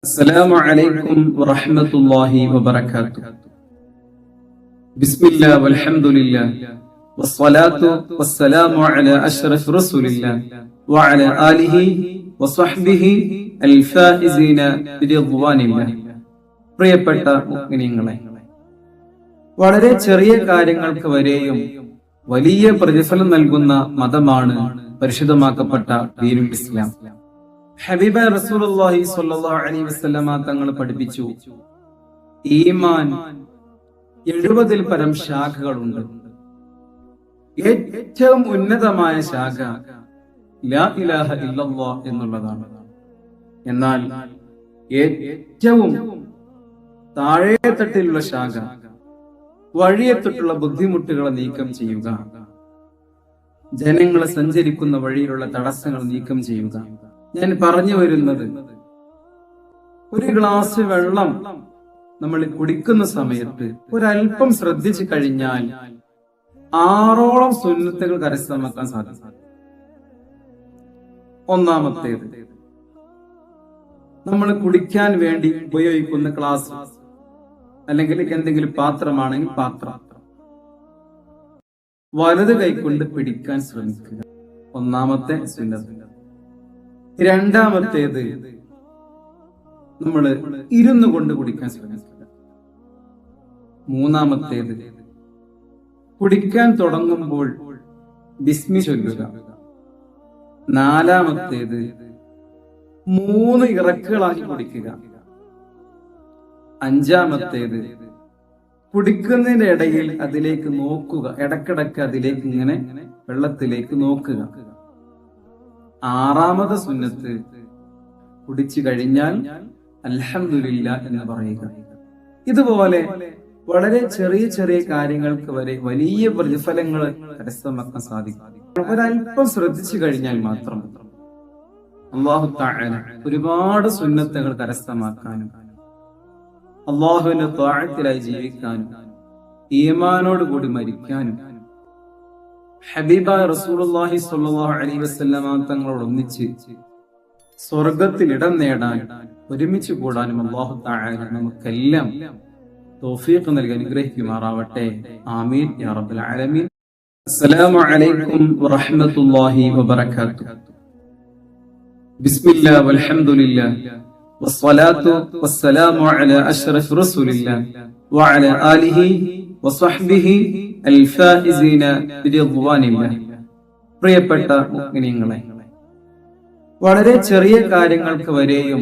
അസ്സലാമു അലൈക്കും വറഹ്മത്തുള്ളാഹി വബറകാതുഹു. ബിസ്മില്ലാഹി വൽഹംദുലില്ലാഹി വസ്സലാത്തു വസ്സലാമു അലാ അശ്റഫി റസൂലില്ലാഹി വഅലാ ആലിഹി വസ്വഹ്ബിഹി അൽഫായിസീന ബിറിദ്വാനില്ലാഹി. പ്രിയപ്പെട്ട മുഅ്മിനീങ്ങളെ, വളരെ ചെറിയ കാര്യങ്ങൾക്ക് വരെയും വലിയ പ്രതിഫലം നൽകുന്ന മതമാണ് പരിശുദ്ധമാക്കപ്പെട്ട ദീനുൽ ഇസ്ലാം. ഹബീബ റസൂലുള്ളാഹി സ്വല്ലല്ലാഹു അലൈഹി വസല്ലമ തങ്ങൾ പഠിപ്പിച്ചു, ഈമാൻ 70-ൽ പരം ശാഖകളുണ്ട്. ഏറ്റവും ഉന്നതമായ ശാഖ ലാ ഇലാഹ ഇല്ലല്ലാഹ് എന്നുള്ളതാണ്. എന്നാൽ ഏറ്റവും താഴെത്തട്ടിലുള്ള ശാഖ വഴിയെത്തൊട്ടുള്ള ബുദ്ധിമുട്ടുകളെ നീക്കം ചെയ്യുക, ജനങ്ങളെ സഞ്ചരിക്കുന്ന വഴിയിലുള്ള തടസ്സങ്ങൾ നീക്കം ചെയ്യുക. ഞാൻ പറഞ്ഞു വരുന്നത്, ഒരു ഗ്ലാസ് വെള്ളം നമ്മൾ കുടിക്കുന്ന സമയത്ത് ഒരല്പം ശ്രദ്ധിച്ചു കഴിഞ്ഞാൽ 6ഓളം സുന്നത്തുകൾ കരസ്ഥമാക്കാൻ സാധിക്കും. ഒന്നാമത്തേത്, നമ്മൾ കുടിക്കാൻ വേണ്ടി ഉപയോഗിക്കുന്ന ഗ്ലാസ് അല്ലെങ്കിൽ എന്തെങ്കിലും പാത്രമാണെങ്കിൽ പാത്രം വലത് കൈകൊണ്ട് പിടിക്കാൻ ശ്രമിക്കുക. ഒന്നാമത്തെ സുന്നത്ത്. രണ്ടാമത്തേത്, നമ്മൾ ഇരുന്നു കൊണ്ട് കുടിക്കാൻ ശ്രമിക്കുക. മൂന്നാമത്തേത്, കുടിക്കാൻ തുടങ്ങുമ്പോൾ ബിസ്മി ചൊല്ലുക. നാലാമത്തേത്, 3 ഇറക്കുകളാക്കി കുടിക്കുക. അഞ്ചാമത്തേത്, കുടിക്കുന്നതിന്റെ ഇടയിൽ അതിലേക്ക് നോക്കുക, ഇടക്കിടക്ക് അതിലേക്ക് ഇങ്ങനെ വെള്ളത്തിലേക്ക് നോക്കുക. ആറാമത്തെ സുന്നത്ത്, കുടിച്ചു കഴിഞ്ഞാൽ അൽഹംദുലില്ലാഹ് എന്ന് പറയുക. ഇതുപോലെ വളരെ ചെറിയ ചെറിയ കാര്യങ്ങൾക്ക് വരെ വലിയ പ്രതിഫലങ്ങൾ കരസ്ഥമാക്കാൻ സാധിക്കും. ഒരല്പം ശ്രദ്ധിച്ചു കഴിഞ്ഞാൽ മാത്രം അല്ലാഹു തആല ഒരുപാട് സുന്നത്തുകൾ കരസ്ഥമാക്കാനും അല്ലാഹുവിന്റെ ത്വാഅത്തിലായി ജീവിക്കാനും ഈമാനോട് കൂടി മരിക്കാനും ഹബീബായ റസൂലുള്ളാഹി സ്വല്ലല്ലാഹു അലൈഹി വസല്ലമ തങ്ങളോട് ഒന്നിച്ച് സ്വർഗത്തിൽ ഇടം നേടാൻ ഒരുമിച്ച് കൂടാനും അല്ലാഹു തആല നമുക്കെല്ലാം തൗഫീഖ് നൽകി അനുഗ്രഹിക്കുമാറാവട്ടെ. ആമീൻ യാ റബ്ബൽ ആലമീൻ. അസ്സലാമു അലൈക്കും വറഹ്മത്തുള്ളാഹി വബറകാതുഹു. ബിസ്മില്ലാഹി വൽഹംദുലില്ലാഹി വസ്സലാത്തു വസ്സലാമു അലാ അശ്റഫി റസൂലില്ലാഹി വഅലാ ആലിഹി വസ്വഹ്ബിഹി അൽഫായിസീന ബിറിദ്വാനില്ലാഹി. പ്രിയപ്പെട്ട മുഅ്മിനീങ്ങളെ, വളരെ ചെറിയ കാര്യങ്ങൾക്ക് വരെയും